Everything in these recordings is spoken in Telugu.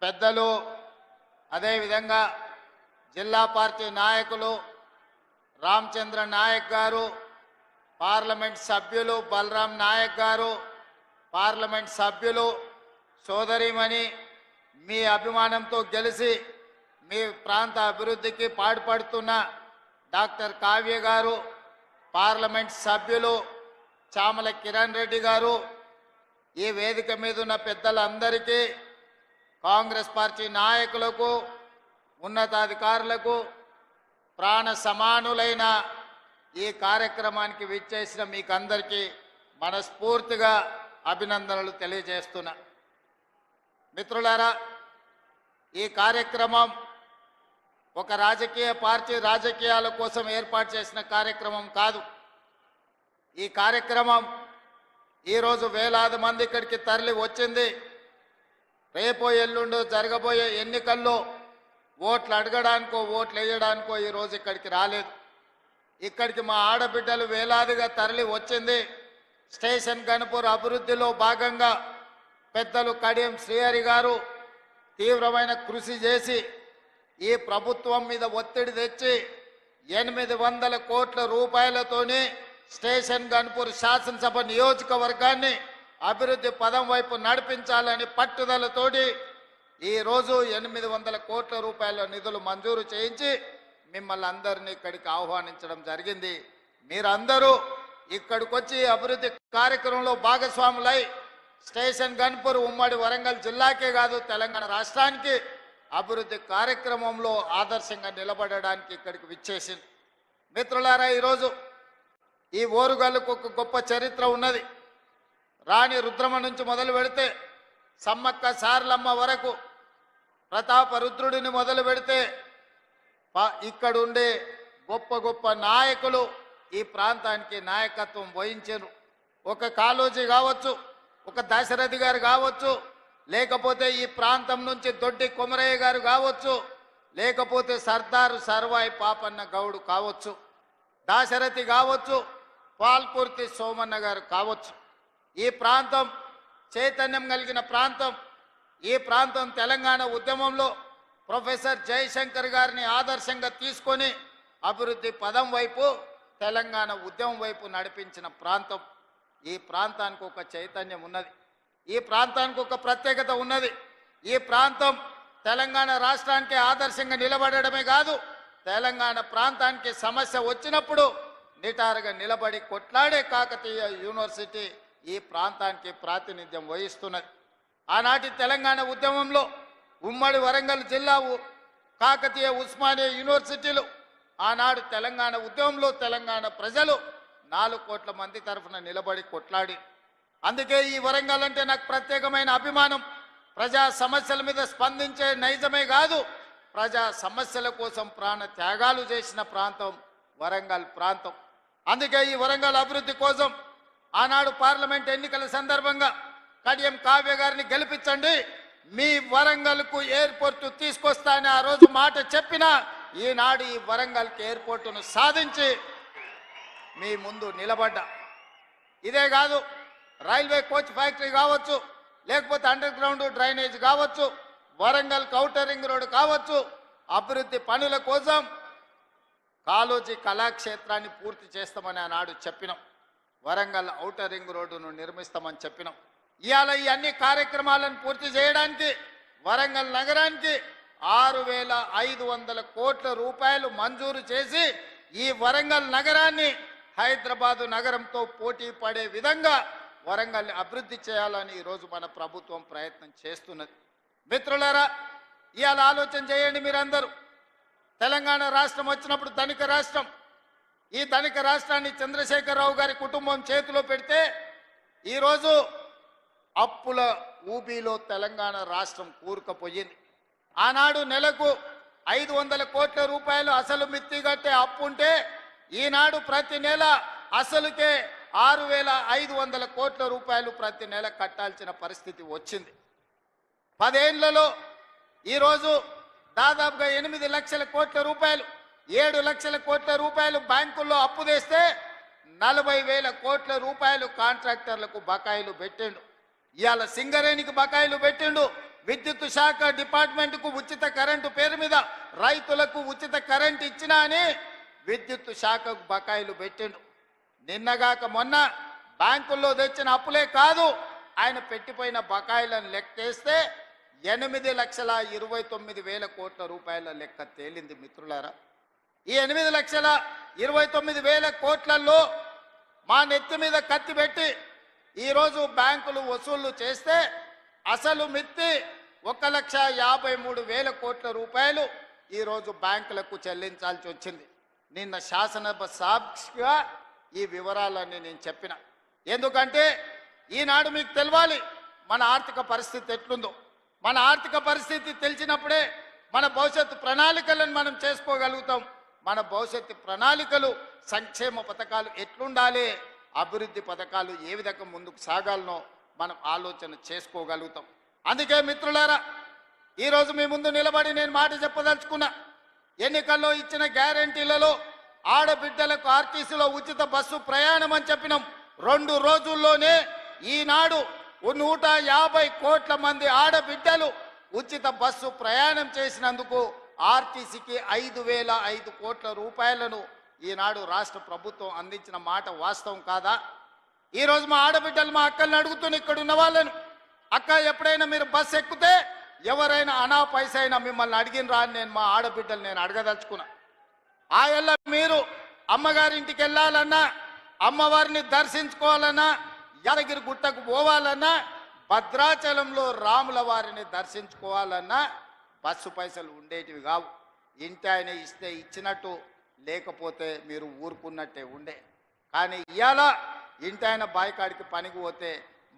పెద్దలు అదేవిధంగా జిల్లా పార్టీ నాయకులు రామచంద్ర నాయక్ గారు, పార్లమెంట్ సభ్యులు బలరాం నాయక్ గారు, పార్లమెంట్ సభ్యులు సోదరిమణి మీ అభిమానంతో గెలిచి మీ ప్రాంత అభివృద్ధికి పాటుపడుతున్న డాక్టర్ కావ్య గారు, పార్లమెంట్ సభ్యులు చామల కిరణ్ రెడ్డి గారు, ఈ వేదిక మీద ఉన్న పెద్దలందరికీ, కాంగ్రెస్ పార్టీ నాయకులకు, ఉన్నతాధికారులకు, ప్రాణ సమానులైన ఈ కార్యక్రమానికి విచ్చేసిన మీకందరికీ మనస్ఫూర్తిగా అభినందనలు తెలియజేస్తున్నా. మిత్రులారా, ఈ కార్యక్రమం ఒక రాజకీయ పార్టీ రాజకీయాల కోసం ఏర్పాటు చేసిన కార్యక్రమం కాదు. ఈ కార్యక్రమం ఈరోజు వేలాది మంది ఇక్కడికి తరలి వచ్చింది. రేపో ఎల్లుండో జరగబోయే ఎన్నికల్లో ఓట్లు అడగడానికో ఓట్లు వేయడానికో ఈరోజు ఇక్కడికి రాలేదు. ఇక్కడికి మా ఆడబిడ్డలు వేలాదిగా తరలి వచ్చింది. స్టేషన్ గణపూర్ అభివృద్ధిలో భాగంగా పెద్దలు కడియం శ్రీహరి గారు తీవ్రమైన కృషి చేసి ఈ ప్రభుత్వం మీద ఒత్తిడి తెచ్చి 800 కోట్ల రూపాయలతోని స్టేషన్ గణపూర్ శాసనసభ నియోజకవర్గాన్ని అభివృద్ధి పదం వైపు నడిపించాలని పట్టుదలతోటి ఈరోజు 800 కోట్ల రూపాయల నిధులు మంజూరు చేయించి మిమ్మల్ని అందరినీ ఇక్కడికి ఆహ్వానించడం జరిగింది. మీరందరూ ఇక్కడికి వచ్చి అభివృద్ధి కార్యక్రమంలో భాగస్వాములై స్టేషన్ గణపూర్ ఉమ్మడి వరంగల్ జిల్లాకే కాదు తెలంగాణ రాష్ట్రానికి అభివృద్ధి కార్యక్రమంలో ఆదర్శంగా నిలబడడానికి ఇక్కడికి విచ్చేసింది. మిత్రులారా, ఈరోజు ఈ ఓరుగల్లుకు ఒక గొప్ప చరిత్ర ఉన్నది. రాణి రుద్రమ నుంచి మొదలు పెడితే సమ్మక్క సారలమ్మ వరకు, ప్రతాప రుద్రుడిని మొదలు పెడితే ఇక్కడుండే గొప్ప గొప్ప నాయకులు ఈ ప్రాంతానికి నాయకత్వం వహించారు. ఒక కాళోజీ కావచ్చు, ఒక దశరథి గారు కావచ్చు, లేకపోతే ఈ ప్రాంతం నుంచి దొడ్డి కొమరయ్య గారు కావచ్చు, లేకపోతే సర్దారు సర్వాయి పాపన్న గౌడు కావచ్చు, దాశరథి కావచ్చు, పాల్కుర్తి సోమన్న గారు కావచ్చు. ఈ ప్రాంతం చైతన్యం కలిగిన ప్రాంతం. ఈ ప్రాంతం తెలంగాణ ఉద్యమంలో ప్రొఫెసర్ జయశంకర్ గారిని ఆదర్శంగా తీసుకొని అభివృద్ధి పదం వైపు తెలంగాణ ఉద్యమం వైపు నడిపించిన ప్రాంతం. ఈ ప్రాంతానికి ఒక చైతన్యం ఉన్నది. ఈ ప్రాంతానికి ఒక ప్రత్యేకత ఉన్నది. ఈ ప్రాంతం తెలంగాణ రాష్ట్రానికి ఆదర్శంగా నిలబడడమే కాదు, తెలంగాణ ప్రాంతానికి సమస్య వచ్చినప్పుడు నిటారుగా నిలబడి కొట్లాడే కాకతీయ యూనివర్సిటీ ఈ ప్రాంతానికి ప్రాతినిధ్యం వహిస్తున్నది. ఆనాటి తెలంగాణ ఉద్యమంలో ఉమ్మడి వరంగల్ జిల్లా కాకతీయ ఉస్మానియా యూనివర్సిటీలు ఆనాడు తెలంగాణ ఉద్యమంలో తెలంగాణ ప్రజలు 4 కోట్ల మంది తరఫున నిలబడి కొట్లాడి. అందుకే ఈ వరంగల్ అంటే నాకు ప్రత్యేకమైన అభిమానం. ప్రజా సమస్యల మీద స్పందించే నైజమే కాదు, ప్రజా సమస్యల కోసం ప్రాణ త్యాగాలు చేసిన ప్రాంతం వరంగల్ ప్రాంతం. అందుకే ఈ వరంగల్ అభివృద్ధి కోసం ఆనాడు పార్లమెంట్ ఎన్నికల సందర్భంగా కడియం కావ్య గారిని గెలిపించండి, మీ వరంగల్కు ఎయిర్పోర్టు తీసుకొస్తానని ఆ రోజు మాట చెప్పిన ఈనాడు ఈ వరంగల్కి ఎయిర్పోర్టును సాధించి మీ ముందు నిలబడ్డా. ఇదే కాదు, రైల్వే కోచ్ ఫ్యాక్టరీ కావచ్చు, లేకపోతే అండర్ గ్రౌండ్ డ్రైనేజ్ కావచ్చు, వరంగల్ ఔటర్ రింగ్ రోడ్డు కావచ్చు, అభివృద్ధి పనుల కోసం కాళోజీ కళాక్షేత్రాన్ని పూర్తి చేస్తామని ఆనాడు చెప్పినాం. వరంగల్ ఔటర్ రింగ్ రోడ్డును నిర్మిస్తామని చెప్పినాం. ఇవాళ ఈ అన్ని కార్యక్రమాలను పూర్తి చేయడానికి వరంగల్ నగరానికి 6500 కోట్ల రూపాయలు మంజూరు చేసి ఈ వరంగల్ నగరాన్ని హైదరాబాదు నగరంతో పోటీ పడే విధంగా వరంగల్ని అభివృద్ధి చేయాలని ఈరోజు మన ప్రభుత్వం ప్రయత్నం చేస్తున్నది. మిత్రులారా, ఇవాళ ఆలోచన చేయండి మీరందరూ. తెలంగాణ రాష్ట్రం వచ్చినప్పుడు ధనిక రాష్ట్రం. ఈ ధనిక రాష్ట్రాన్ని చంద్రశేఖరరావు గారి కుటుంబం చేతిలో పెడితే ఈరోజు అప్పుల ఊబిలో తెలంగాణ రాష్ట్రం కూరుకుపోయింది. ఆనాడు నెలకు 500 కోట్ల రూపాయలు అసలు మిత్తి కట్టే అప్పు ఉంటే ఈనాడు ప్రతి నెల అసలుకే 6500 కోట్ల రూపాయలు ప్రతి నెల కట్టాల్సిన పరిస్థితి వచ్చింది. 10 ఏళ్లలో ఈరోజు దాదాపుగా 8 లక్షల కోట్ల రూపాయలు, 7 లక్షల కోట్ల రూపాయలు బ్యాంకుల్లో అప్పు తెస్తే 40,000 కోట్ల రూపాయలు కాంట్రాక్టర్లకు బకాయిలు పెట్టిండు. ఇవాళ సింగరేణికి బకాయిలు పెట్టిండు, విద్యుత్ శాఖ డిపార్ట్మెంట్కు ఉచిత కరెంటు పేరు మీద రైతులకు ఉచిత కరెంటు ఇచ్చినా అని విద్యుత్ శాఖకు బకాయిలు పెట్టిండు. నిన్నగాక మొన్న బ్యాంకుల్లో తెచ్చిన అప్పులే కాదు, ఆయన పెట్టిపోయిన బకాయిలను లెక్కేస్తే 8,29,000 కోట్ల రూపాయల లెక్క తేలింది. మిత్రులారా, ఈ 8,29,000 కోట్లలో మా నెత్తి మీద కత్తి పెట్టి ఈరోజు బ్యాంకులు వసూళ్లు చేస్తే అసలు మిత్తి 1,53,000 కోట్ల రూపాయలు ఈరోజు బ్యాంకులకు చెల్లించాల్సి వచ్చింది. నిన్న శాసనసభ సాక్షిగా ఈ వివరాలన్నీ నేను చెప్పిన. ఎందుకంటే ఈనాడు మీకు తెలవాలి మన ఆర్థిక పరిస్థితి ఎట్లుందో. మన ఆర్థిక పరిస్థితి తెలిసినప్పుడే మన భవిష్యత్తు ప్రణాళికలను మనం చేసుకోగలుగుతాం. మన భవిష్యత్తు ప్రణాళికలు, సంక్షేమ పథకాలు ఎట్లుండాలి, అభివృద్ధి పథకాలు ఏ విధంగా ముందుకు సాగాలనో మనం ఆలోచన చేసుకోగలుగుతాం. అందుకే మిత్రులారా, ఈరోజు మీ ముందు నిలబడి నేను మాట చెప్పదలుచుకున్నా. ఎన్నికల్లో ఇచ్చిన గ్యారంటీలలో ఆడబిడ్డలకు ఆర్టీసీలో ఉచిత బస్సు ప్రయాణం అని చెప్పినాం. 2 రోజుల్లోనే ఈనాడు 150 కోట్ల మంది ఆడబిడ్డలు ఉచిత బస్సు ప్రయాణం చేసినందుకు ఆర్టీసీకి 5,005 కోట్ల రూపాయలను ఈనాడు రాష్ట్ర ప్రభుత్వం అందించిన మాట వాస్తవం కాదా? ఈరోజు మా ఆడబిడ్డలు, మా అక్కల్ని అడుగుతున్న ఇక్కడ ఉన్న వాళ్ళను, అక్క ఎప్పుడైనా మీరు బస్సు ఎక్కితే ఎవరైనా అనా పైసైనా మిమ్మల్ని అడిగినరా అని నేను మా ఆడబిడ్డలు నేను అడగదలుచుకున్నా. ఆయల్ల మీరు అమ్మగారింటికి వెళ్ళాలన్నా, అమ్మవారిని దర్శించుకోవాలన్నా, యాదగిరి గుట్టకు పోవాలన్నా, భద్రాచలంలో రాముల వారిని దర్శించుకోవాలన్నా బస్సు పైసలు ఉండేటివి కావు. ఇంటి ఆయన ఇస్తే ఇచ్చినట్టు, లేకపోతే మీరు ఊరుకున్నట్టే ఉండే. కానీ ఇవాళ ఇంటి ఆయన బాయికాడికి పనికి పోతే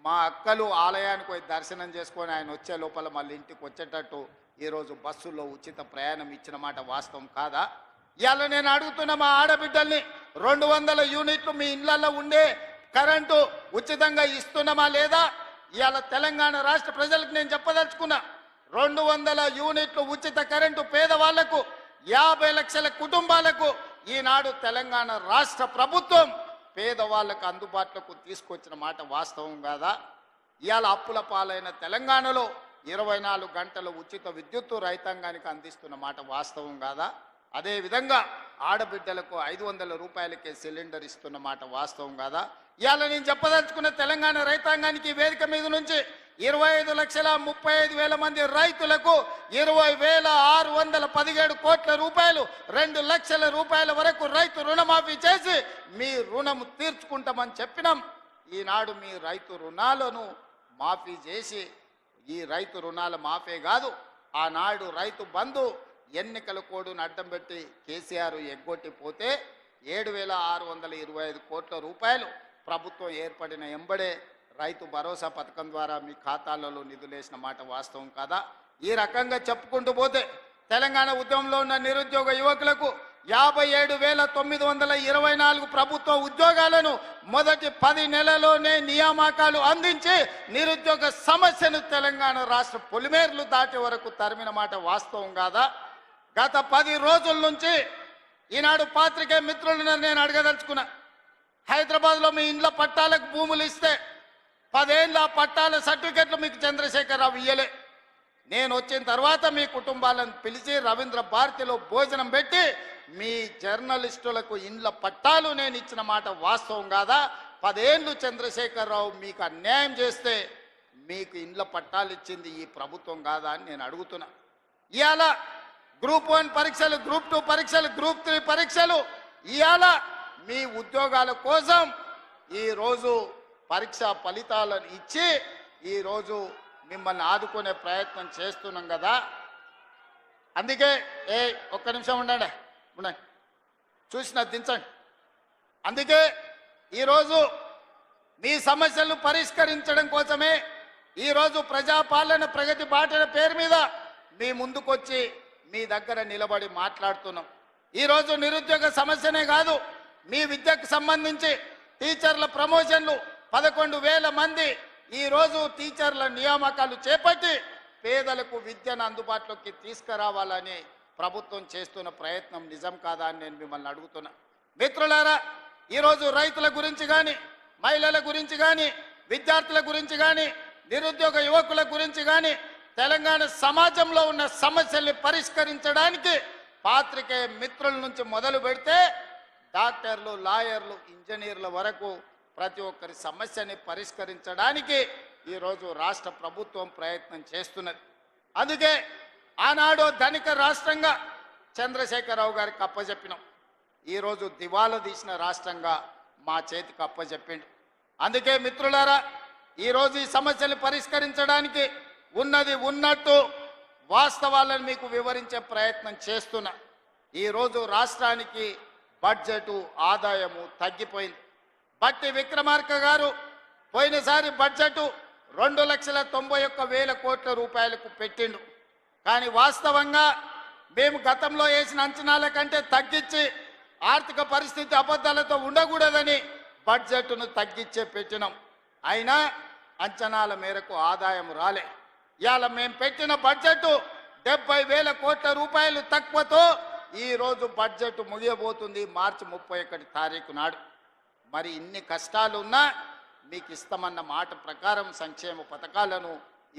మా అక్కలు ఆలయానికి పోయి దర్శనం చేసుకొని ఆయన వచ్చే లోపల మళ్ళీ ఇంటికి వచ్చేటట్టు ఈరోజు బస్సుల్లో ఉచిత ప్రయాణం ఇచ్చిన మాట వాస్తవం కాదా? ఇవాళ నేను అడుగుతున్న మా ఆడబిడ్డల్ని, 200 యూనిట్లు మీ ఇళ్లలో ఉండే కరెంటు ఉచితంగా ఇస్తున్నామా లేదా? ఇవాళ తెలంగాణ రాష్ట్ర ప్రజలకు నేను చెప్పదలుచుకున్నా, 200 యూనిట్లు ఉచిత కరెంటు పేదవాళ్లకు, 50 లక్షల కుటుంబాలకు ఈనాడు తెలంగాణ రాష్ట్ర ప్రభుత్వం పేదవాళ్లకు అందుబాటులోకి తీసుకొచ్చిన మాట వాస్తవం కాదా? ఇవాళ అప్పుల పాలైన తెలంగాణలో 24 గంటలు ఉచిత విద్యుత్తు రైతాంగానికి అందిస్తున్న మాట వాస్తవం కాదా? అదేవిధంగా ఆడబిడ్డలకు 500 రూపాయలకే సిలిండర్ ఇస్తున్న మాట వాస్తవం కాదా? ఇవాళ నేను చెప్పదలుచుకున్న తెలంగాణ రైతాంగానికి వేదిక మీద నుంచి 25,35,000 మంది రైతులకు 20,617 కోట్ల రూపాయలు, 2 లక్షల రూపాయల వరకు రైతు రుణమాఫీ చేసి మీ రుణము తీర్చుకుంటామని చెప్పినాం. ఈనాడు మీ రైతు రుణాలను మాఫీ చేసి, ఈ రైతు రుణాల మాఫీ కాదు, ఆనాడు రైతు బంధు ఎన్నికల కోడును అడ్డం పెట్టి కేసీఆర్ ఎగ్గొట్టిపోతే 7,625 కోట్ల రూపాయలు ప్రభుత్వం ఏర్పడిన ఎంబడే రైతు భరోసా పథకం ద్వారా మీ ఖాతాలలో నిధులేసిన మాట వాస్తవం కాదా? ఈ రకంగా చెప్పుకుంటూ పోతే తెలంగాణ ఉద్యమంలో ఉన్న నిరుద్యోగ యువకులకు 57,924 ప్రభుత్వ ఉద్యోగాలను మొదటి 10 నెలల్లోనే నియామకాలు అందించి నిరుద్యోగ సమస్యను తెలంగాణ రాష్ట్ర పొలిమేర్లు దాటే వరకు తరిమిన మాట వాస్తవం కాదా? గత 10 రోజుల నుంచి ఈనాడు పాత్రికేయ మిత్రులను నేను అడగదలుచుకున్నా, హైదరాబాద్లో మీ ఇండ్ల పట్టాలకు భూములు ఇస్తే 10 ఏళ్ళ పట్టాల సర్టిఫికెట్లు మీకు చంద్రశేఖరరావు ఇయ్యలే. నేను వచ్చిన తర్వాత మీ కుటుంబాలను పిలిచి రవీంద్ర భారతిలో భోజనం పెట్టి మీ జర్నలిస్టులకు ఇండ్ల పట్టాలు నేను ఇచ్చిన మాట వాస్తవం కాదా? 10 ఏళ్ళు చంద్రశేఖరరావు మీకు అన్యాయం చేస్తే మీకు ఇండ్ల పట్టాలు ఇచ్చింది ఈ ప్రభుత్వం కాదా అని నేను అడుగుతున్నా. ఇవాళ గ్రూప్ 1 పరీక్షలు, గ్రూప్ 2 పరీక్షలు, గ్రూప్ 3 పరీక్షలు, ఇవాళ మీ ఉద్యోగాల కోసం ఈరోజు పరీక్ష ఫలితాలను ఇచ్చి ఈరోజు మిమ్మల్ని ఆదుకునే ప్రయత్నం చేస్తున్నాం కదా. అందుకే ఒక్క నిమిషం ఉండండి, చూసిన దించండి. అందుకే ఈరోజు మీ సమస్యలు పరిష్కరించడం కోసమే ఈరోజు ప్రజాపాలన ప్రగతి బాటల పేరు మీద మీ ముందుకొచ్చి మీ దగ్గర నిలబడి మాట్లాడుతున్నాం. ఈరోజు నిరుద్యోగ సమస్యనే కాదు, మీ విద్యకు సంబంధించి టీచర్ల ప్రమోషన్లు 11,000 మంది ఈరోజు టీచర్ల నియామకాలు చేపట్టి పేదలకు విద్యను అందుబాటులోకి తీసుకురావాలని ప్రభుత్వం చేస్తున్న ప్రయత్నం నిజం కాదా అని నేను మిమ్మల్ని అడుగుతున్నా. మిత్రులారా, ఈరోజు రైతుల గురించి కానీ, మహిళల గురించి కానీ, విద్యార్థుల గురించి కానీ, నిరుద్యోగ యువకుల గురించి కానీ తెలంగాణ సమాజంలో ఉన్న సమస్యల్ని పరిష్కరించడానికి పాత్రికేయ మిత్రుల నుంచి మొదలు పెడితే డాక్టర్లు, లాయర్లు, ఇంజనీర్ల వరకు ప్రతి ఒక్కరి సమస్యని పరిష్కరించడానికి ఈరోజు రాష్ట్ర ప్రభుత్వం ప్రయత్నం చేస్తున్నది. అందుకే ఆనాడు ధనిక రాష్ట్రంగా చంద్రశేఖరరావు గారికి అప్పచెప్పినాం. ఈరోజు దివాలా తీసిన రాష్ట్రంగా మా చేతికి అప్పచెప్పిండు. అందుకే మిత్రులారా, ఈరోజు ఈ సమస్యలు పరిష్కరించడానికి ఉన్నది ఉన్నట్టు వాస్తవాలను మీకు వివరించే ప్రయత్నం చేస్తున్నా. ఈరోజు రాష్ట్రానికి బడ్జెటు ఆదాయము తగ్గిపోయింది. బట్టి విక్రమార్క గారు పోయినసారి బడ్జెటు 2,91,000 కోట్ల రూపాయలకు పెట్టిండు. కానీ వాస్తవంగా మేము గతంలో వేసిన అంచనాల కంటే తగ్గించి ఆర్థిక పరిస్థితి అబద్ధాలతో ఉండకూడదని బడ్జెట్ను తగ్గించే పెట్టినాం. అయినా అంచనాల మేరకు ఆదాయం రాలే. ఇవాళ మేము పెట్టిన బడ్జెట్ 70,000 కోట్ల రూపాయలు తక్కువతో ఈరోజు బడ్జెట్ ముగియబోతుంది మార్చి 31 తారీఖు నాడు. మరి ఇన్ని కష్టాలున్నా మీకు ఇస్తామన్న మాట ప్రకారం సంక్షేమ పథకాలను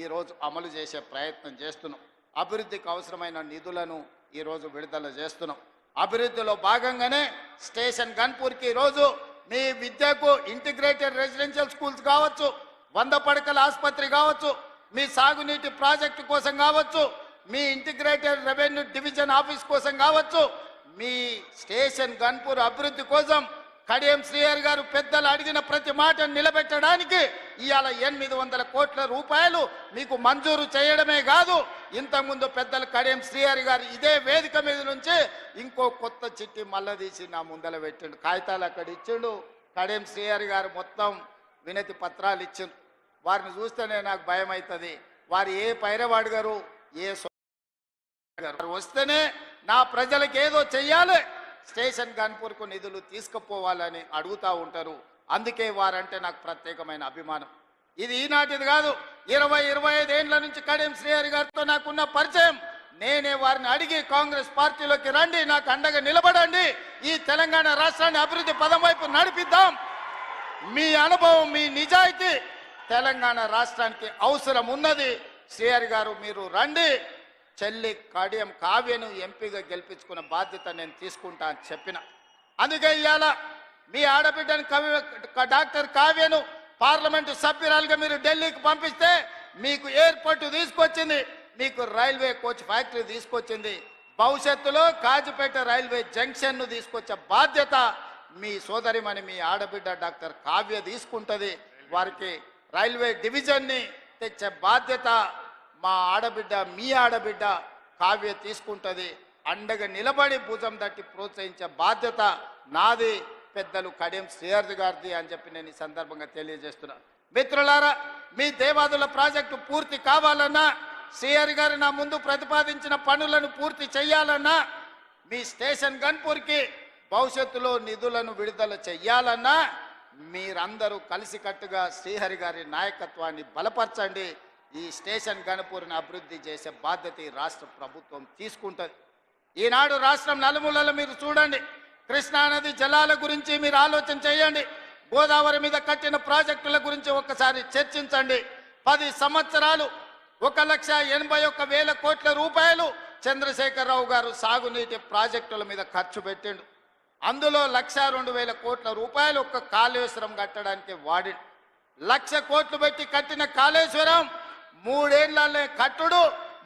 ఈరోజు అమలు చేసే ప్రయత్నం చేస్తున్నాం. అభివృద్ధికి అవసరమైన నిధులను ఈరోజు విడుదల చేస్తున్నాం. అభివృద్ధిలో భాగంగానే స్టేషన్ గన్పూర్కి ఈరోజు మీ విద్యకు ఇంటిగ్రేటెడ్ రెసిడెన్షియల్ స్కూల్స్ కావచ్చు, 100 పడకల ఆసుపత్రి కావచ్చు, మీ సాగునీటి ప్రాజెక్టు కోసం కావచ్చు, మీ ఇంటిగ్రేటెడ్ రెవెన్యూ డివిజన్ ఆఫీస్ కోసం కావచ్చు, మీ స్టేషన్ గన్పూర్ అభివృద్ధి కోసం కడియం శ్రీహరి గారు పెద్దలు అడిగిన ప్రతి మాటను నిలబెట్టడానికి ఇవాళ 800 కోట్ల రూపాయలు మీకు మంజూరు చేయడమే కాదు, ఇంతకుముందు పెద్దలు కడియం శ్రీహరి గారు ఇదే వేదిక మీద నుంచి ఇంకో కొత్త చిట్టి మళ్ళా తీసి నా ముందల పెట్టిండు. కాగితాలు అక్కడ ఇచ్చిండు. కడియం శ్రీహరి గారు మొత్తం వినతి పత్రాలు ఇచ్చిండు. వారిని చూస్తేనే నాకు భయం అవుతుంది. వారు ఏ పైరవాడు గారు, ఏ వస్తేనే నా ప్రజలకు ఏదో చెయ్యాలి, స్టేషన్ గన్పూర్కు నిధులు తీసుకుపోవాలని అడుగుతూ ఉంటారు. అందుకే వారంటే నాకు ప్రత్యేకమైన అభిమానం. ఇది ఈనాటిది కాదు, 20-25 ఏళ్ల నుంచి కడియం శ్రీహరి గారితో నాకున్న పరిచయం. నేనే వారిని అడిగి కాంగ్రెస్ పార్టీలోకి రండి, నాకు అండగా నిలబడండి, ఈ తెలంగాణ రాష్ట్రాన్ని అభివృద్ధి పదం వైపు నడిపిద్దాం, మీ అనుభవం, మీ నిజాయితీ తెలంగాణ రాష్ట్రానికి అవసరం ఉన్నది, శ్రీహరి గారు మీరు రండి, చెల్లి కడియం కావ్యను ఎంపీగా గెలిపించుకున్న బాధ్యత నేను తీసుకుంటా అని చెప్పిన. అందుకే ఇవాళ మీ ఆడబిడ్డని డాక్టర్ కావ్యను పార్లమెంటు సభ్యురాలుగా మీరు ఢిల్లీకి పంపిస్తే మీకు ఎయిర్పోర్ట్ తీసుకొచ్చింది, మీకు రైల్వే కోచ్ ఫ్యాక్టరీ తీసుకొచ్చింది, భవిష్యత్తులో కాజిపేట రైల్వే జంక్షన్ను తీసుకొచ్చే బాధ్యత మీ సోదరిమణి, మీ ఆడబిడ్డ డాక్టర్ కావ్య తీసుకుంటుంది. వారికి రైల్వే డివిజన్ని తెచ్చే బాధ్యత మా ఆడబిడ్డ, మీ ఆడబిడ్డ కావ్య తీసుకుంటుంది. అండగా నిలబడి భుజం తట్టి ప్రోత్సహించే బాధ్యత నాది, పెద్దలు కడియం శ్రీహరి గారిది అని చెప్పి నేను ఈ సందర్భంగా తెలియజేస్తున్నా. మిత్రులారా, మీ దేవాదుల ప్రాజెక్టు పూర్తి కావాలన్నా, శ్రీహరి గారు నా ముందు ప్రతిపాదించిన పనులను పూర్తి చేయాలన్నా, మీ స్టేషన్ గన్పూర్కి భవిష్యత్తులో నిధులను విడుదల చెయ్యాలన్నా మీరందరూ కలిసికట్టుగా శ్రీహరి గారి నాయకత్వాన్ని బలపరచండి. ఈ స్టేషన్ గన్పూర్ని అభివృద్ధి చేసే బాధ్యత ఈ రాష్ట్ర ప్రభుత్వం తీసుకుంటుంది. ఈనాడు రాష్ట్రం నలుమూలలో మీరు చూడండి, కృష్ణానది జలాల గురించి మీరు ఆలోచన చేయండి, గోదావరి మీద కట్టిన ప్రాజెక్టుల గురించి ఒక్కసారి చర్చించండి. 10 సంవత్సరాలు 1,81,000 కోట్ల రూపాయలు చంద్రశేఖరరావు గారు సాగునీటి ప్రాజెక్టుల మీద ఖర్చు పెట్టిండు. అందులో 1,02,000 కోట్ల రూపాయలు ఒక్క కాళేశ్వరం కట్టడానికి వాడి. 1,00,000 కోట్లు పెట్టి కట్టిన కాళేశ్వరం 3 ఏళ్లనే కట్టుడు,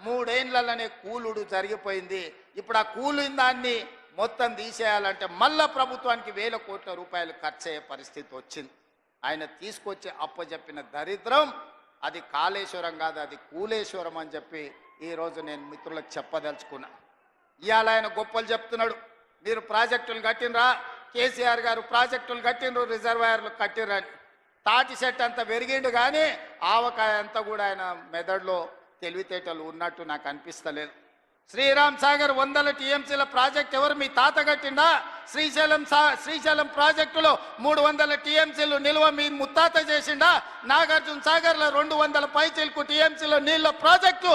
3 ఏళ్లనే కూలుడు జరిగిపోయింది. ఇప్పుడు ఆ కూలిన దాన్ని మొత్తం తీసేయాలంటే మళ్ళా ప్రభుత్వానికి 1,000 కోట్ల రూపాయలు ఖర్చు అయ్యే పరిస్థితి వచ్చింది. ఆయన తీసుకొచ్చి అప్పచెప్పిన దరిద్రం అది కాళేశ్వరం కాదు, అది కూలేశ్వరం అని చెప్పి ఈరోజు నేను మిత్రులకు చెప్పదలుచుకున్నా. ఇవాళ ఆయన గొప్పలు చెప్తున్నాడు, మీరు ప్రాజెక్టులు కట్టినరా, కేసీఆర్ గారు ప్రాజెక్టులు కట్టినరు, రిజర్వాయర్లు కట్టినరని. తాటి చెట్టు అంతా పెరిగిండు కానీ ఆవకాయ అంతా కూడా ఆయన మెదడులో తెలివితేటలు ఉన్నట్టు నాకు అనిపిస్తలేదు. శ్రీరామ్ సాగర్ 100 టీఎంసీల ప్రాజెక్ట్ ఎవరు, మీ తాత కట్టిందా? శ్రీశైలం ప్రాజెక్టులో 300 టీఎంసీలు నిల్వ మీ ముత్తాత చేసిండా? నాగార్జున సాగర్లో 200 పైచీలకు టీఎంసీల నీళ్ళ ప్రాజెక్టు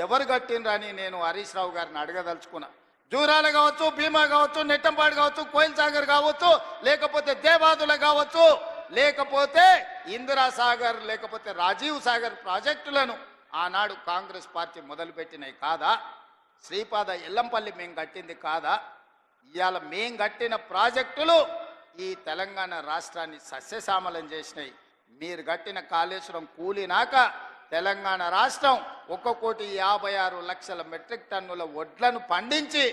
ఎవరు కట్టిండ్రా అని నేను హరీష్ రావు గారిని అడగదలుచుకున్నా. జూరాల కావచ్చు, భీమా కావచ్చు, నెట్టంపాడు కావచ్చు, కోయిల్ సాగర్ కావచ్చు, లేకపోతే దేవాదుల కావచ్చు, లేకపోతే ఇందిరా సాగర్, లేకపోతే రాజీవ్ సాగర్ ప్రాజెక్టులను ఆనాడు కాంగ్రెస్ పార్టీ మొదలుపెట్టినవి కాదా? శ్రీపాద ఎల్లంపల్లి మేము కట్టింది కాదా? ఇవాళ మేం కట్టిన ప్రాజెక్టులు ఈ తెలంగాణ రాష్ట్రాన్ని సస్యశ్యామలం చేసినాయి. మీరు కట్టిన కాళేశ్వరం కూలినాక తెలంగాణ రాష్ట్రం 1,56,00,000 మెట్రిక్ టన్నుల వడ్లను పండించి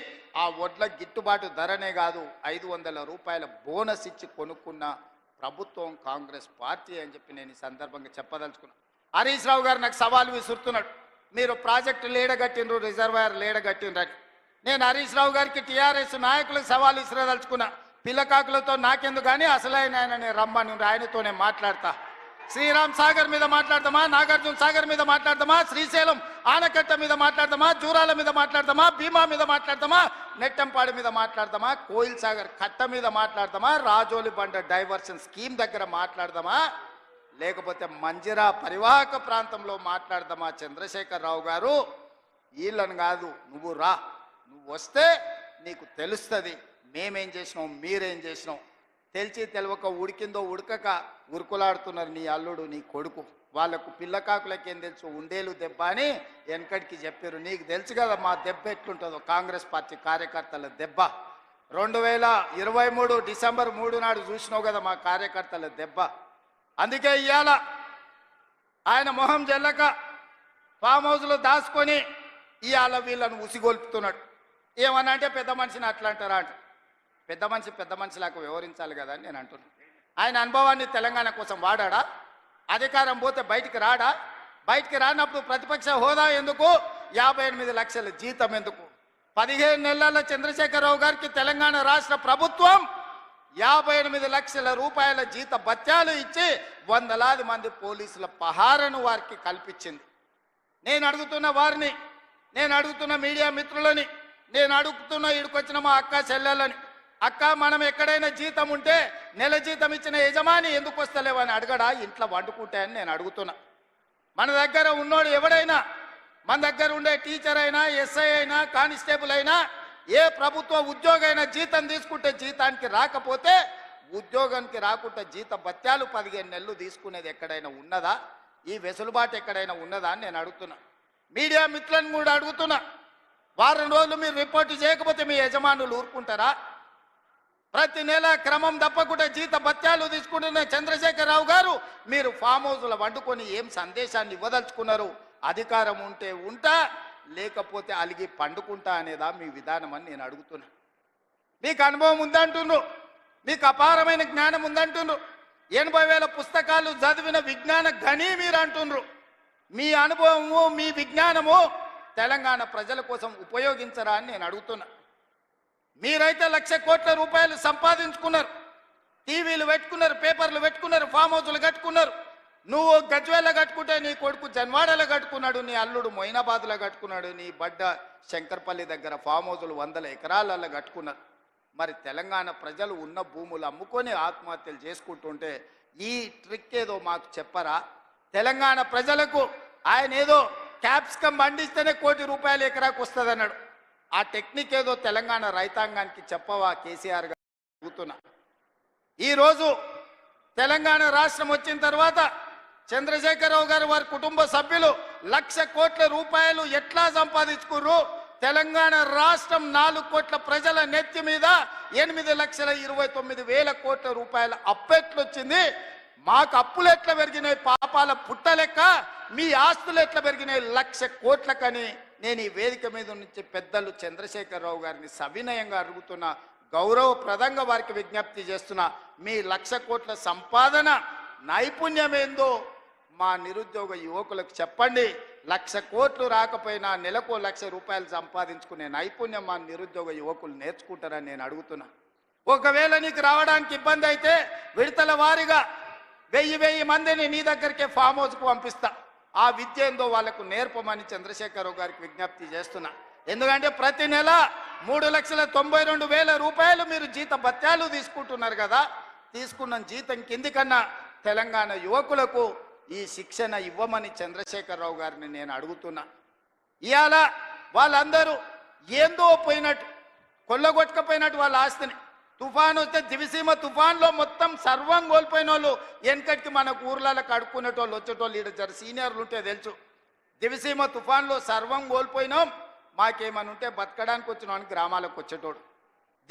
ఆ వడ్ల గిట్టుబాటు ధరనే కాదు 500 రూపాయల బోనస్ ఇచ్చి కొనుక్కున్న ప్రభుత్వం కాంగ్రెస్ పార్టీ అని చెప్పి నేను ఈ సందర్భంగా చెప్పదలుచుకున్నాను. హరీష్ రావు గారు నాకు సవాల్ విసురుతున్నాడు, మీరు ప్రాజెక్టు లేడగట్టినరు, రిజర్వాయర్ లేడగట్టినరని. నేను హరీష్ రావు గారికి టీఆర్ఎస్ నాయకులకు సవాల్ విసిరదలుచుకున్నా. పిల్లకాకులతో నాకెందుకు కానీ అసలైన ఆయన రమ్మని ఆయనతోనే మాట్లాడతా. శ్రీరామ్ సాగర్ మీద మాట్లాడతామా, నాగార్జున సాగర్ మీద మాట్లాడతామా, శ్రీశైలం ఆనకట్ట మీద మాట్లాడతామా, జూరాల మీద మాట్లాడతామా, భీమా మీద మాట్లాడతామా, నెట్టంపాడు మీద మాట్లాడతామా, కోయిల్ సాగర్ కట్ట మీద మాట్లాడతామా, రాజోలి బండ డైవర్షన్ స్కీమ్ దగ్గర మాట్లాడదామా, లేకపోతే మంజిరా పరివాహక ప్రాంతంలో మాట్లాడదామా? చంద్రశేఖర్ రావు గారు, వీళ్ళని కాదు, నువ్వు రా, నువ్వు వస్తే నీకు తెలుస్తుంది మేమేం చేసినాం, మీరేం చేసినాం. తెలిసి తెలవక ఉడికిందో ఉడకక ఉరుకులాడుతున్నారు నీ అల్లుడు నీ కొడుకు. వాళ్ళకు పిల్లకాకులకి ఏం తెలుసు, ఉండేలు దెబ్బ అని వెనకడికి చెప్పారు. నీకు తెలుసు కదా మా దెబ్బ ఎట్లుంటుందో, కాంగ్రెస్ పార్టీ కార్యకర్తల దెబ్బ. 2023 డిసెంబర్ 3 నాడు చూసినావు కదా మా కార్యకర్తల దెబ్బ. అందుకే ఇవాళ ఆయన మొహం జల్లక ఫామ్ హౌస్లో దాచుకొని ఇవాళ వీళ్ళను ఉసిగొల్పుతున్నాడు. ఏమన్నా అంటే పెద్ద మనిషిని అట్లా అంటారా అంట. పెద్ద మనిషిలాగా వ్యవహరించాలి కదా అని నేను అంటున్నాను. ఆయన అనుభవాన్ని తెలంగాణ కోసం వాడా? అధికారం పోతే బయటికి రాడా? బయటికి రానప్పుడు ప్రతిపక్ష హోదా ఎందుకు? 58 లక్షల జీతం ఎందుకు? 15 నెలల చంద్రశేఖరరావు గారికి తెలంగాణ రాష్ట్ర ప్రభుత్వం 58 లక్షల రూపాయల జీత భత్యాలు ఇచ్చి వందలాది మంది పోలీసుల పహారను వారికి కల్పించింది. నేను అడుగుతున్న వారిని, నేను అడుగుతున్న మీడియా మిత్రులని, నేను అడుగుతున్న ఈడుకొచ్చిన మా అక్క చెల్లెలని, అక్క మనం ఎక్కడైనా జీతం ఉంటే నెల జీతం ఇచ్చిన యజమాని ఎందుకు వస్తలేవని అడగడా? ఇంట్లో వండుకుంటాయని నేను అడుగుతున్నా. మన దగ్గర ఉన్నోడు ఎవడైనా, మన దగ్గర ఉండే టీచర్ అయినా, ఎస్ఐ అయినా, కానిస్టేబుల్ అయినా, ఏ ప్రభుత్వ ఉద్యోగైనా జీతం తీసుకుంటే జీతానికి రాకపోతే ఉద్యోగానికి రాకుండా జీత భత్యాలు 15 నెలలు తీసుకునేది ఎక్కడైనా ఉన్నదా? ఈ వెసులుబాటు ఎక్కడైనా ఉన్నదా అని నేను అడుగుతున్నా. మీడియా మిత్రులను కూడా అడుగుతున్నా, వారం రోజులు మీరు రిపోర్టు చేయకపోతే మీ యజమానులు ఊరుకుంటారా? ప్రతి నెల క్రమం తప్పకుండా జీత భత్యాలు తీసుకుంటున్న చంద్రశేఖరరావు గారు, మీరు ఫామ్ హౌస్లో వండుకొని ఏం సందేశాన్ని ఇవ్వదలుచుకున్నారు? అధికారం ఉంటే ఉంటా, లేకపోతే అలిగి పండుకుంటా అనేదా మీ విధానం అని నేను అడుగుతున్నా. మీకు అనుభవం ఉందంటున్నారు, మీకు అపారమైన జ్ఞానం ఉందంటున్నారు, 80,000 పుస్తకాలు చదివిన విజ్ఞాన గని మీరు అంటున్నారు. మీ అనుభవము, మీ విజ్ఞానము తెలంగాణ ప్రజల కోసం ఉపయోగించరా అని నేను అడుగుతున్నా. మీరైతే 1,00,000 కోట్ల రూపాయలు సంపాదించుకున్నారు, టీవీలు పెట్టుకున్నారు, పేపర్లు పెట్టుకున్నారు, ఫామ్ హౌస్లు కట్టుకున్నారు. నువ్వు గజ్వేల్లో కట్టుకుంటే నీ కొడుకు జన్వాడలో కట్టుకున్నాడు, నీ అల్లుడు మొయినాబాద్లో కట్టుకున్నాడు, నీ బడ్డ శంకర్పల్లి దగ్గర ఫామ్ హౌస్లు 100 ఎకరాలలో కట్టుకున్నారు. మరి తెలంగాణ ప్రజలు ఉన్న భూములు అమ్ముకొని ఆత్మహత్యలు చేసుకుంటుంటే ఈ ట్రిక్ ఏదో మాకు చెప్పరా? తెలంగాణ ప్రజలకు ఆయన ఏదో క్యాప్సికం పండిస్తేనే ₹1,00,00,000 ఎకరాకు వస్తుంది అన్నాడు. ఆ టెక్నిక్ ఏదో తెలంగాణ రైతాంగానికి చెప్పవా కేసీఆర్ గారు అడుగుతున్నా. ఈరోజు తెలంగాణ రాష్ట్రం వచ్చిన తర్వాత చంద్రశేఖరరావు గారు వారి కుటుంబ సభ్యులు 1,00,000 కోట్ల రూపాయలు ఎట్లా సంపాదించుకుర్రు? తెలంగాణ రాష్ట్రం 4 కోట్ల ప్రజల నెత్తి మీద 8,29,000 కోట్ల రూపాయల అప్పెట్లొచ్చింది. మాకు అప్పులు ఎట్లా పెరిగినాయి పాపాల పుట్టలెక్క, మీ ఆస్తులు ఎట్లా పెరిగినాయి 1,00,000 కోట్లకని నేను ఈ వేదిక మీద నుంచి పెద్దలు చంద్రశేఖరరావు గారిని సవినయంగా అడుగుతున్నా, గౌరవప్రదంగా వారికి విజ్ఞప్తి చేస్తున్నా. మీ 1,00,000 కోట్ల సంపాదన నైపుణ్యం ఏందో మా నిరుద్యోగ యువకులకు చెప్పండి. 1,00,000 కోట్లు రాకపోయినా నెలకు 1,00,000 రూపాయలు సంపాదించుకునే నైపుణ్యం మా నిరుద్యోగ యువకులు నేర్చుకుంటారని నేను అడుగుతున్నా. ఒకవేళ నీకు రావడానికి ఇబ్బంది అయితే విడతల వారీగా 1000 మందిని నీ దగ్గరికే ఫామ్ హౌస్కు పంపిస్తా. ఆ విద్య ఏందో వాళ్ళకు నేర్పమని చంద్రశేఖరరావు గారికి విజ్ఞప్తి చేస్తున్నా. ఎందుకంటే ప్రతి నెల 3,92,000 రూపాయలు మీరు జీత భత్యాలు తీసుకుంటున్నారు కదా. తీసుకున్న జీతం కిందికన్నా తెలంగాణ యువకులకు ఈ శిక్షణ ఇవ్వమని చంద్రశేఖరరావు గారిని నేను అడుగుతున్నా. ఇవాళ వాళ్ళందరూ ఏందో పోయినట్టు, కొల్లగొట్టుకపోయినట్టు వాళ్ళ ఆస్తిని, తుఫాను వస్తే దివిసీమ తుఫాన్లో మొత్తం సర్వం కోల్పోయిన వాళ్ళు వెనకటికి మనకు ఊర్లలో కడుక్కునేటోళ్ళు వచ్చేటోళ్ళు, ఈడ జర సీనియర్లు ఉంటే తెలుసు. దివిసీమ తుఫాన్లో సర్వం కోల్పోయినాం, మాకేమని ఉంటే బతకడానికి వచ్చిన గ్రామాలకు వచ్చేటోడు.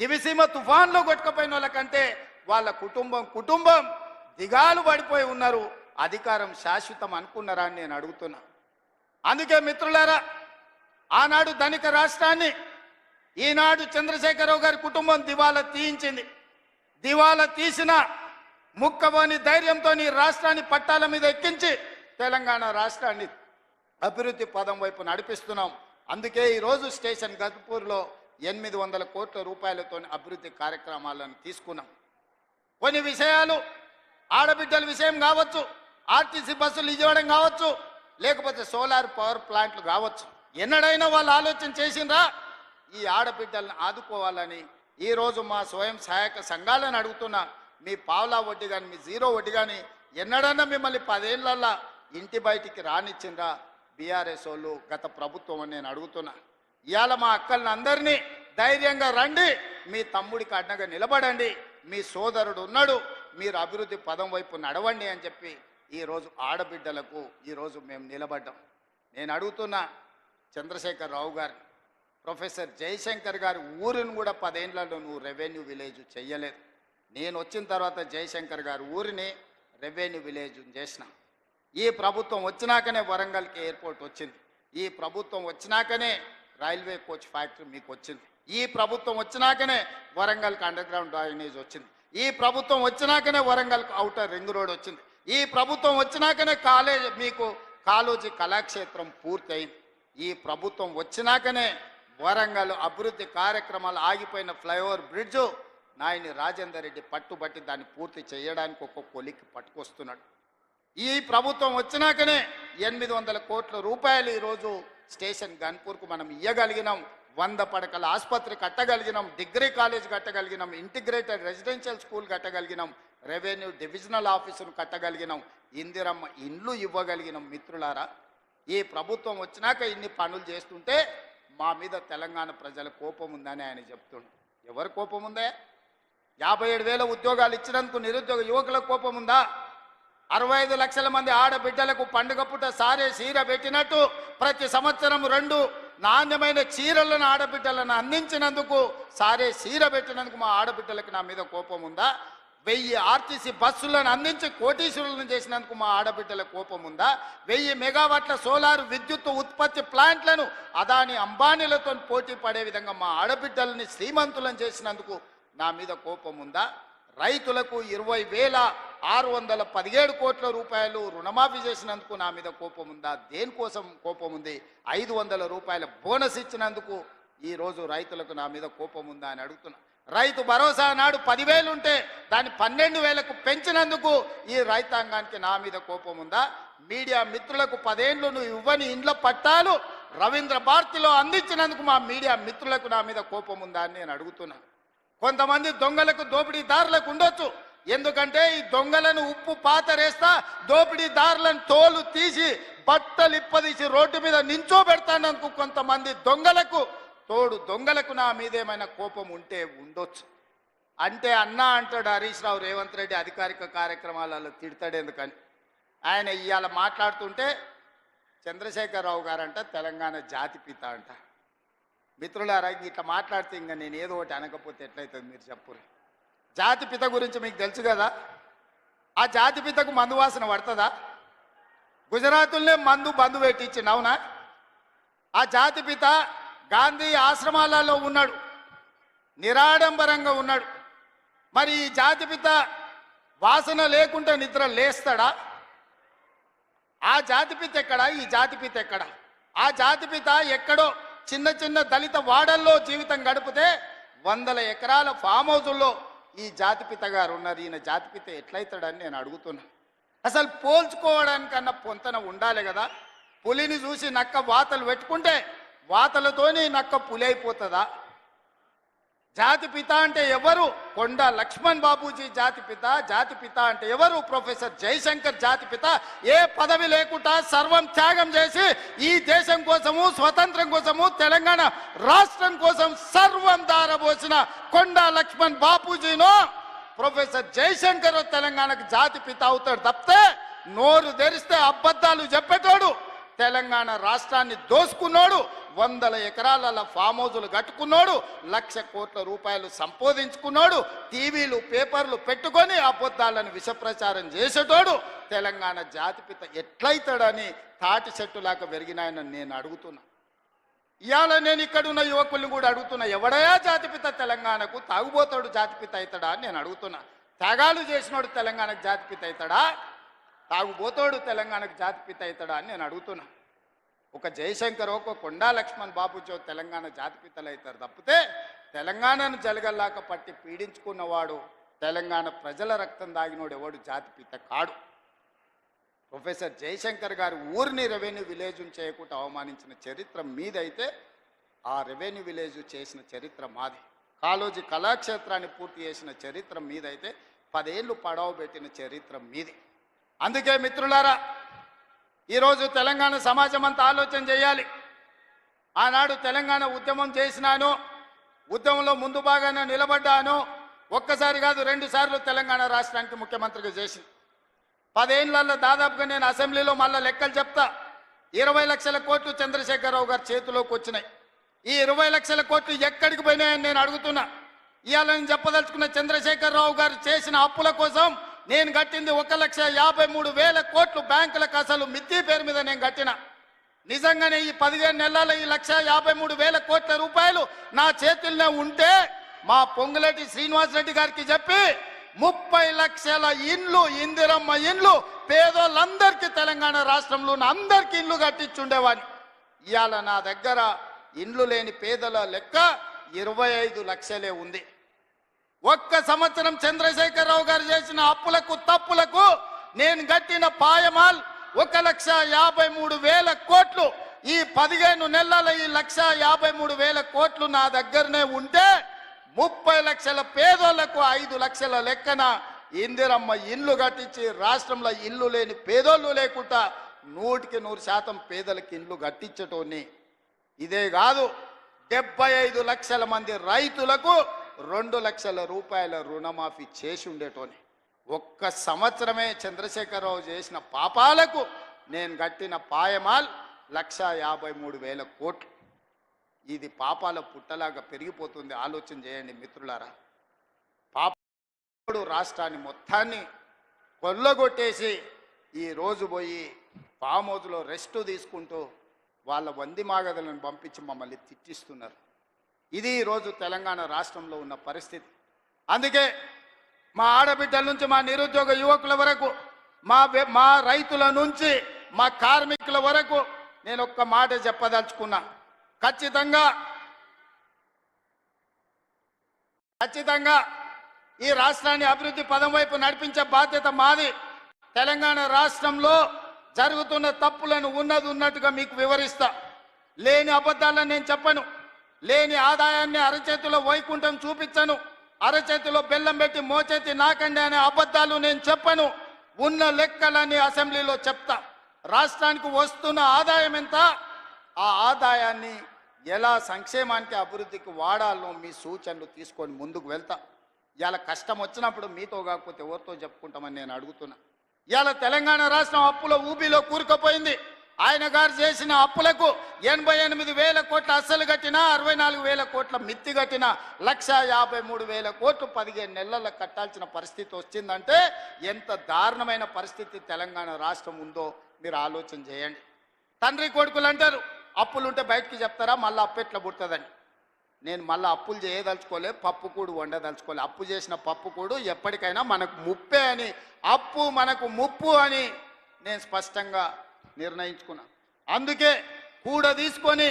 దివిసీమ తుఫాన్లో కొట్టుకుపోయిన వాళ్ళకంటే వాళ్ళ కుటుంబం దిగాలు పడిపోయి ఉన్నారు. అధికారం శాశ్వతం అనుకున్నారా అని నేను అడుగుతున్నా. అందుకే మిత్రులారా, ఆనాడు ధనిక రాష్ట్రాన్ని ఈనాడు చంద్రశేఖరరావు గారి కుటుంబం దివాలా తీయించింది. దివాలా తీసిన ముక్కబోని ధైర్యంతో రాష్ట్రాన్ని పట్టాల మీద ఎక్కించి తెలంగాణ రాష్ట్రాన్ని అభివృద్ధి పదం వైపు నడిపిస్తున్నాం. అందుకే ఈరోజు స్టేషన్ గన్పూర్లో 800 కోట్ల రూపాయలతో అభివృద్ధి కార్యక్రమాలను తీసుకున్నాం. కొన్ని విషయాలు ఆడబిడ్డల విషయం కావచ్చు, ఆర్టీసీ బస్సులు ఇవ్వడం కావచ్చు, లేకపోతే సోలార్ పవర్ ప్లాంట్లు కావచ్చు, ఎన్నడైనా వాళ్ళు ఆలోచన చేసిండ్రా ఈ ఆడబిడ్డలను ఆదుకోవాలని? ఈరోజు మా స్వయం సహాయక సంఘాలను అడుగుతున్నా, మీ పావులా వడ్డీ కానీ మీ జీరో వడ్డీ కానీ ఎన్నడన్నా మిమ్మల్ని 10 ఏళ్ళల్లో ఇంటి బయటికి రానిచ్చిండ్రా బీఆర్ఎస్ వాళ్ళు, గత ప్రభుత్వం అని నేను అడుగుతున్నా. ఇవాళ మా అక్కల్ని అందరినీ ధైర్యంగా రండి, మీ తమ్ముడికి అడ్డగా నిలబడండి, మీ సోదరుడు ఉన్నాడు, మీరు అభివృద్ధి పదం వైపు నడవండి అని చెప్పి ఈరోజు ఆడబిడ్డలకు ఈరోజు మేము నిలబడ్డాం. నేను అడుగుతున్నా చంద్రశేఖరరావు గారు, ప్రొఫెసర్ జయశంకర్ గారి ఊరిని కూడా 10 ఏళ్లలో నువ్వు రెవెన్యూ విలేజ్ చెయ్యలేదు. నేను వచ్చిన తర్వాత జయశంకర్ గారి ఊరిని రెవెన్యూ విలేజ్ చేసిన. ఈ ప్రభుత్వం వచ్చినాకనే వరంగల్కి ఎయిర్పోర్ట్ వచ్చింది. ఈ ప్రభుత్వం వచ్చినాకనే రైల్వే కోచ్ ఫ్యాక్టరీ మీకు వచ్చింది. ఈ ప్రభుత్వం వచ్చినాకనే వరంగల్కి అండర్ గ్రౌండ్ డ్రైనేజ్ వచ్చింది. ఈ ప్రభుత్వం వచ్చినాకనే వరంగల్కి ఔటర్ రింగ్ రోడ్ వచ్చింది. ఈ ప్రభుత్వం వచ్చినాకనే మీకు కాళోజీ కళాక్షేత్రం పూర్తయింది. ఈ ప్రభుత్వం వచ్చినాకనే వరంగల్ అభివృద్ధి కార్యక్రమాలు ఆగిపోయిన ఫ్లైఓవర్ బ్రిడ్జు నాయని రాజేందర్ రెడ్డి పట్టుబట్టి దాన్ని పూర్తి చేయడానికి ఒక కొలికి పట్టుకొస్తున్నాడు. ఈ ప్రభుత్వం వచ్చినాకనే 800 కోట్ల రూపాయలు ఈరోజు స్టేషన్ గన్పూర్కు మనం ఇవ్వగలిగినాం. 100 పడకల ఆసుపత్రి కట్టగలిగినాం, డిగ్రీ కాలేజ్ కట్టగలిగినాం, ఇంటిగ్రేటెడ్ రెసిడెన్షియల్ స్కూల్ కట్టగలిగినాం, రెవెన్యూ డివిజనల్ ఆఫీసును కట్టగలిగినాం, ఇందిరమ్మ ఇండ్లు ఇవ్వగలిగినాం. మిత్రులారా, ఈ ప్రభుత్వం వచ్చినాక ఇన్ని పనులు చేస్తుంటే మా మీద తెలంగాణ ప్రజల కోపం ఉందని ఆయన చెప్తుండు. ఎవరి కోపం ఉందే? 57,000 ఉద్యోగాలు ఇచ్చినందుకు నిరుద్యోగ యువకులకు కోపం ఉందా? 65 లక్షల మంది ఆడబిడ్డలకు పండుగ పూట సారే చీర పెట్టినట్టు ప్రతి సంవత్సరం 2 నాణ్యమైన చీరలను ఆడబిడ్డలను అందించినందుకు, సారే చీర పెట్టినందుకు మా ఆడబిడ్డలకు నా మీద కోపం ఉందా? 1000 ఆర్టీసీ బస్సులను అందించి కోటీశ్వరులను చేసినందుకు మా ఆడబిడ్డల కోపం ఉందా? 1000 మెగావాట్ల సోలార్ విద్యుత్ ఉత్పత్తి ప్లాంట్లను అదాని అంబానీలతో పోటీ పడే విధంగా మా ఆడబిడ్డలని శ్రీమంతులను చేసినందుకు నా మీద కోపం ఉందా? రైతులకు 20,617 కోట్ల రూపాయలు రుణమాఫీ చేసినందుకు నా మీద కోపం ఉందా? దేనికోసం కోపం ఉంది? 500 రూపాయల బోనస్ ఇచ్చినందుకు ఈరోజు రైతులకు నా మీద కోపం ఉందా అని అడుగుతున్నా. రైతు భరోసా నాడు 10,000 ఉంటే దాన్ని 12,000కు పెంచినందుకు ఈ రైతాంగానికి నా మీద కోపం ఉందా? మీడియా మిత్రులకు 10 ఏళ్ళు నువ్వు ఇవ్వని ఇండ్ల పట్టాలు రవీంద్ర భారతిలో అందించినందుకు మా మీడియా మిత్రులకు నా మీద కోపం ఉందా అని నేను అడుగుతున్నా. కొంతమంది దొంగలకు దోపిడీదారులకు ఉండొచ్చు, ఎందుకంటే ఈ దొంగలను ఉప్పు పాతరేస్తా దోపిడీదారులను తోలు తీసి బట్టలు ఇప్పదీసి రోడ్డు మీద నించోబెడతానందుకు కొంతమంది దొంగలకు నా మీద ఏమైనా కోపం ఉంటే ఉండొచ్చు. అంటే అన్నా అంటాడు హరీష్ రావు రేవంత్ రెడ్డి అధికారిక కార్యక్రమాలలో తిడతాడు ఎందుకని. ఆయన ఇవాళ మాట్లాడుతుంటే చంద్రశేఖరరావు గారంట తెలంగాణ జాతిపిత అంట. మిత్రులారా, ఇట్లా మాట్లాడితే ఇంకా నేను ఏదో ఒకటి అనకపోతే ఎట్లయితుంది మీరు చెప్పురు. జాతిపిత గురించి మీకు తెలుసు కదా. ఆ జాతిపితకు మందు వాసన పడుతుందా? గుజరాతుల్నే బంధు పెట్టించింది, అవునా? ఆ జాతిపిత గాంధీ ఆశ్రమాలలో ఉన్నాడు, నిరాడంబరంగా ఉన్నాడు. మరి ఈ జాతిపిత వాసన లేకుండా నిద్ర లేస్తాడా? ఆ జాతిపిత ఎక్కడా? ఈ జాతిపిత ఎక్కడా? ఆ జాతిపిత ఎక్కడో చిన్న చిన్న దళిత వాడల్లో జీవితం గడిపితే 100 ఎకరాల ఫామ్ హౌజుల్లో ఈ జాతిపిత గారు ఉన్నారు. ఈయన జాతిపిత ఎట్లయితాడని నేను అడుగుతున్నా. అసలు పోల్చుకోవడానికన్నా పొంతన ఉండాలి కదా. పులిని చూసి నక్క వాతలు పెట్టుకుంటే వాతలతోని నక్క పులి అయిపోతుందా? జాతిపిత అంటే ఎవరు? కొండ లక్ష్మణ్ బాబూజీ జాతిపిత అంటే ఎవరు? ప్రొఫెసర్ జయశంకర్ జాతిపిత. ఏ పదవి లేకుండా సర్వం త్యాగం చేసి ఈ దేశం కోసము, స్వతంత్రం కోసము, తెలంగాణ రాష్ట్రం కోసం సర్వం దారబోసిన కొండ లక్ష్మణ్ బాపూజీనో ప్రొఫెసర్ జయశంకర్ తెలంగాణకు జాతిపిత అవుతాడు తప్పితే నోరు తెరిస్తే అబద్ధాలు చెప్పేటోడు తెలంగాణ రాష్ట్రాన్ని దోసుకున్నాడు, 100 ఎకరాల ఫామ్ హౌజులు కట్టుకున్నాడు, 1,00,000 కోట్ల రూపాయలు సంపాదించుకున్నాడు, టీవీలు పేపర్లు పెట్టుకొని అబద్ధాలను విషప్రచారం చేసేటోడు తెలంగాణ జాతిపిత ఎట్లయితాడని తాటి చెట్టులాగా పెరిగినాయని నేను అడుగుతున్నా. ఇవాళ నేను ఇక్కడున్న యువకుల్ని కూడా అడుగుతున్నా, ఎవడయా జాతిపిత తెలంగాణకు? తాగుబోతాడు జాతిపిత అవుతాడా అని నేను అడుగుతున్నా. త్యాగాలు చేసినోడు తెలంగాణకు జాతిపిత అవుతాడా? తాగుబోతాడు తెలంగాణకు జాతిపిత అవుతాడా అని నేను అడుగుతున్నా. ఒక జయశంకర్, ఒక కొండా లక్ష్మణ్ బాబుజో తెలంగాణ జాతిపితలు అవుతారు తప్పితే తెలంగాణను జలగల్లాక పట్టి పీడించుకున్నవాడు, తెలంగాణ ప్రజల రక్తం దాగినోడు ఎవడు జాతిపిత కాడు. ప్రొఫెసర్ జయశంకర్ గారు ఊరిని రెవెన్యూ విలేజ్ చేయకుండా అవమానించిన చరిత్ర మీదైతే ఆ రెవెన్యూ విలేజ్ చేసిన చరిత్ర మాది. కాళోజీ కళాక్షేత్రాన్ని పూర్తి చేసిన చరిత్ర మీదైతే 10 ఏళ్ళు పడవ పెట్టిన చరిత్ర మీది. అందుకే మిత్రులారా, ఈరోజు తెలంగాణ సమాజం అంతా ఆలోచన చేయాలి. ఆనాడు తెలంగాణ ఉద్యమం చేసినాను, ఉద్యమంలో ముందు భాగాన నిలబడ్డాను. ఒక్కసారి కాదు 2 సార్లు తెలంగాణ రాష్ట్రానికి ముఖ్యమంత్రిగా చేసింది. 10 ఏళ్లలో దాదాపుగా నేను అసెంబ్లీలో మళ్ళా లెక్కలు చెప్తా. 20 లక్షల కోట్లు చంద్రశేఖరరావు గారి చేతిలోకి వచ్చినాయి. ఈ 20 లక్షల కోట్లు ఎక్కడికి పోయినాయని నేను అడుగుతున్నా. ఇవాళ నేను చెప్పదలుచుకున్న, చంద్రశేఖరరావు గారు చేసిన అప్పుల కోసం నేను కట్టింది 1,53,000 కోట్లు బ్యాంకులకు అసలు మిత్తి పేరు మీద నేను కట్టిన. నిజంగానే ఈ 15 నెలల ఈ 1,53,000 కోట్ల రూపాయలు నా చేతుల్లో ఉంటే మా పొంగులేటి శ్రీనివాసరెడ్డి గారికి చెప్పి 30 లక్షల ఇండ్లు, ఇందిరమ్మ ఇండ్లు పేదోళ్ళందరికీ తెలంగాణ రాష్ట్రంలో అందరికీ ఇండ్లు కట్టించుండేవాడిని. ఇవాళ నా దగ్గర ఇండ్లు లేని పేదల లెక్క 25 లక్షలే ఉంది. ఒక్క సంవత్సరం చంద్రశేఖరరావు గారు చేసిన అప్పులకు తప్పులకు నేను కట్టిన పాయమాల్ 1,53,000 కోట్లు. ఈ 15 నెలల ఈ 1,53,000 కోట్లు నా దగ్గరనే ఉంటే 30 లక్షల పేదోళ్లకు 5 లక్షల లెక్కన ఇందిరమ్మ ఇల్లు కట్టించి రాష్ట్రంలో ఇల్లు లేని పేదోళ్ళు లేకుండా 100% పేదలకు ఇల్లు కట్టించటోని. ఇదే కాదు, 75 లక్షల మంది రైతులకు 2 లక్షల రూపాయల రుణమాఫీ చేసి ఉండేటోని. ఒక్క సంవత్సరమే చంద్రశేఖరరావు చేసిన పాపాలకు నేను కట్టిన పాయమాల్ 1,53,000 కోట్లు. ఇది పాపాల పుట్టలాగా పెరిగిపోతుంది. ఆలోచన చేయండి మిత్రులారా. పాపడు రాష్ట్రాన్ని మొత్తాన్ని కొల్లగొట్టేసి ఈ రోజు పోయి ఫామ్ హౌస్లో రెస్ట్ తీసుకుంటూ వాళ్ళ వంది మాగదులను పంపించి మమ్మల్ని తిట్టిస్తున్నారు. ఇది ఈరోజు తెలంగాణ రాష్ట్రంలో ఉన్న పరిస్థితి. అందుకే మా ఆడబిడ్డల నుంచి మా నిరుద్యోగ యువకుల వరకు, మా రైతుల నుంచి మా కార్మికుల వరకు నేను ఒక్క మాట చెప్పదలుచుకున్నా. ఖచ్చితంగా ఈ రాష్ట్రాన్ని అభివృద్ధి పదం వైపు నడిపించే బాధ్యత మాది. తెలంగాణ రాష్ట్రంలో జరుగుతున్న తప్పులను ఉన్నట్టుగా మీకు వివరిస్తా. లేని అబద్ధాలను నేను చెప్పను. లేని ఆదాయాన్ని అరచేతిలో వైకుంఠం చూపించను. అరచేతిలో బెల్లం పెట్టి మోచేతి నాకండి అనే అబద్ధాలు నేను చెప్పను. ఉన్న లెక్కలని అసెంబ్లీలో చెప్తా. రాష్ట్రానికి వస్తున్న ఆదాయం ఎంత, ఆ ఆదాయాన్ని ఎలా సంక్షేమానికి అభివృద్ధికి వాడాలో మీ సూచనలు తీసుకొని ముందుకు వెళ్తా. ఇవాళ కష్టం వచ్చినప్పుడు మీతో కాకపోతే ఎవరితో చెప్పుకుంటామని నేను అడుగుతున్నా. ఇవాళ తెలంగాణ రాష్ట్రం అప్పుల ఊబిలో కూరుకుపోయింది. ఆయన గారు చేసిన అప్పులకు 88,000 కోట్ల అస్సలు కట్టినా, 64,000 కోట్ల మిత్తి కట్టినా 1,53,000 కోట్లు 15 నెలల్లో కట్టాల్సిన పరిస్థితి వచ్చిందంటే ఎంత దారుణమైన పరిస్థితి తెలంగాణ రాష్ట్రం ఉందో మీరు ఆలోచన చేయండి. తండ్రి కొడుకులు అంటారు, అప్పులుంటే బయటికి చెప్తారా, మళ్ళీ అప్పు ఎట్లా పుడుతుందని. నేను మళ్ళీ అప్పులు చేయదలుచుకోలే, పప్పు కూడు వండదలుచుకోలే. అప్పు చేసిన పప్పు కూడు ఎప్పటికైనా మనకు ముప్పే అని, అప్పు మనకు ముప్పు అని నేను స్పష్టంగా నిర్ణయించుకున్నా. అందుకే కూడ తీసుకొని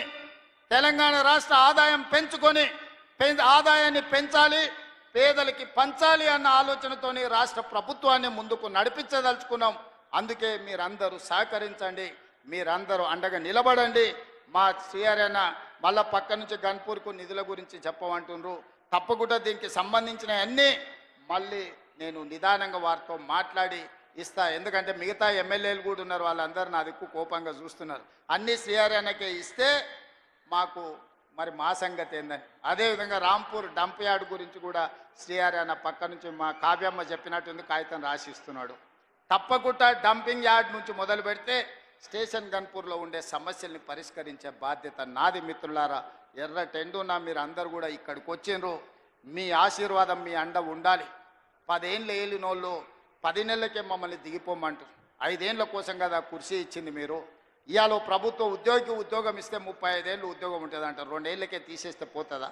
తెలంగాణ రాష్ట్ర ఆదాయం పెంచుకొని ఆదాయాన్ని పెంచాలి, పేదలకి పంచాలి అన్న ఆలోచనతోని రాష్ట్ర ప్రభుత్వాన్ని ముందుకు నడిపించదలుచుకున్నాం. అందుకే మీరందరూ సహకరించండి, మీరందరూ అండగా నిలబడండి. మా శ్రీహరన్న మళ్ళా పక్క నుంచి గన్పూర్కు నిధుల గురించి చెప్పమంటున్నారు. తప్పకుండా దీనికి సంబంధించిన అన్నీ మళ్ళీ నేను నిదానంగా వారితో మాట్లాడి ఇస్తా. ఎందుకంటే మిగతా ఎమ్మెల్యేలు కూడా ఉన్నారు, వాళ్ళందరూ నా దిక్కు కోపంగా చూస్తున్నారు. అన్నీ శ్రీహరన్నకే ఇస్తే మాకు మరి మా సంగతి ఏందని. అదేవిధంగా రాంపూర్ డంప్ యార్డ్ గురించి కూడా శ్రీహరన్న పక్క నుంచి మా కావ్యమ్మ చెప్పినట్టుంది, కాగితం రాసిస్తున్నాడు. తప్పకుండా డంపింగ్ యార్డ్ నుంచి మొదలు పెడితే స్టేషన్ గన్పూర్లో ఉండే సమస్యల్ని పరిష్కరించే బాధ్యత నాది. మిత్రులారా, ఎర్ర టెండున మీరు అందరు కూడా ఇక్కడికి వచ్చిండ్రు. మీ ఆశీర్వాదం, మీ అండ ఉండాలి. 10 ఏళ్ళు ఏలినోళ్ళు 10 నెలలకే మమ్మల్ని దిగిపోమంటారు. 5 ఏళ్ళ కోసం కదా కుర్చీ ఇచ్చింది మీరు. ఇవాళ ప్రభుత్వ ఉద్యోగం ఇస్తే 35 ఏళ్ళు ఉద్యోగం ఉంటుంది అంటారు. 2 ఏళ్ళకే తీసేస్తే పోతుందా?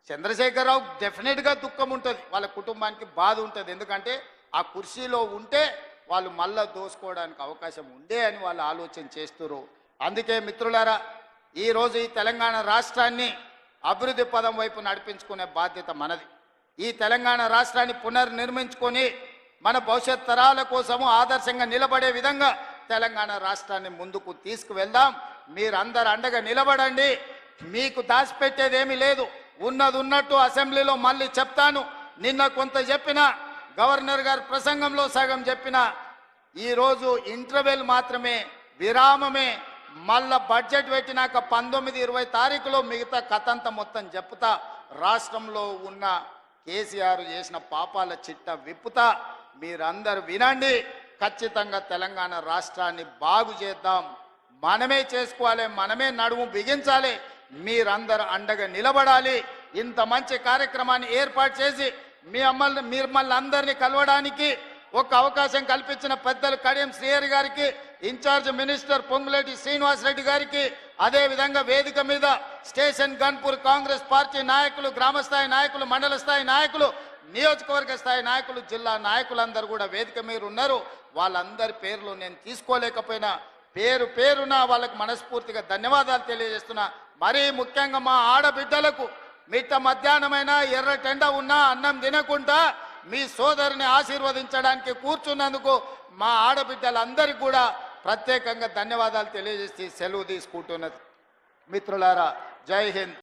చంద్రశేఖరరావు డెఫినెట్గా దుఃఖం ఉంటుంది, వాళ్ళ కుటుంబానికి బాధ ఉంటుంది. ఎందుకంటే ఆ కుర్చీలో ఉంటే వాళ్ళు మళ్ళా దోసుకోవడానికి అవకాశం ఉండే అని వాళ్ళు ఆలోచన చేస్తున్నారు. అందుకే మిత్రులారా, ఈరోజు ఈ తెలంగాణ రాష్ట్రాన్ని అభివృద్ధి పదం వైపు నడిపించుకునే బాధ్యత మనది. ఈ తెలంగాణ రాష్ట్రాన్ని పునర్నిర్మించుకొని మన భవిష్యత్ తరాల కోసము ఆదర్శంగా నిలబడే విధంగా తెలంగాణ రాష్ట్రాన్ని ముందుకు తీసుకువెళ్దాం. మీరందరూ అండగా నిలబడండి. మీకు దాచిపెట్టేదేమీ లేదు. ఉన్నది ఉన్నట్టు అసెంబ్లీలో మళ్ళీ చెప్తాను. నిన్న కొంత చెప్పిన, గవర్నర్ గారు ప్రసంగంలో సగం చెప్పిన, ఈరోజు ఇంటర్వెల్ మాత్రమే, విరామమే. మళ్ళా బడ్జెట్ పెట్టినాక 19-20 తారీఖులో మిగతా కథంతా మొత్తం చెప్తా. రాష్ట్రంలో ఉన్న కేసీఆర్ చేసిన పాపాల చిట్ట విప్పుతా. మీరందరూ వినండి. ఖచ్చితంగా తెలంగాణ రాష్ట్రాన్ని బాగు చేద్దాం. మనమే చేసుకోవాలి, మనమే నడుము బిగించాలి. మీరందరూ అండగా నిలబడాలి. ఇంత మంచి కార్యక్రమాన్ని ఏర్పాటు చేసి మిమ్మల్ని అందరినీ కలవడానికి ఒక అవకాశం కల్పించిన పెద్దలు కడియం శ్రీహరి గారికి, ఇన్ఛార్జ్ మినిస్టర్ పొంగులేటి శ్రీనివాస్ రెడ్డి గారికి, అదేవిధంగా వేదిక మీద స్టేషన్ గన్పూర్ కాంగ్రెస్ పార్టీ నాయకులు, గ్రామస్థాయి నాయకులు, మండల స్థాయి నాయకులు, నియోజకవర్గ స్థాయి నాయకులు, జిల్లా నాయకులందరూ కూడా వేదిక మీద ఉన్నారు. వాళ్ళందరి పేర్లు నేను తీసుకోలేకపోయినా పేరు పేరున వాళ్ళకి మనస్ఫూర్తిగా ధన్యవాదాలు తెలియజేస్తున్నా. మరీ ముఖ్యంగా మా ఆడబిడ్డలకు మిట్ట మధ్యాహ్నమైన ఎర్ర టెండ ఉన్నా అన్నం తినకుండా మీ సోదరిని ఆశీర్వదించడానికి కూర్చున్నందుకు మా ఆడబిడ్డలందరికీ కూడా ప్రత్యేకంగా ధన్యవాదాలు తెలియజేసి సెలవు తీసుకుంటున్నది. మిత్రులారా, జై హింద్.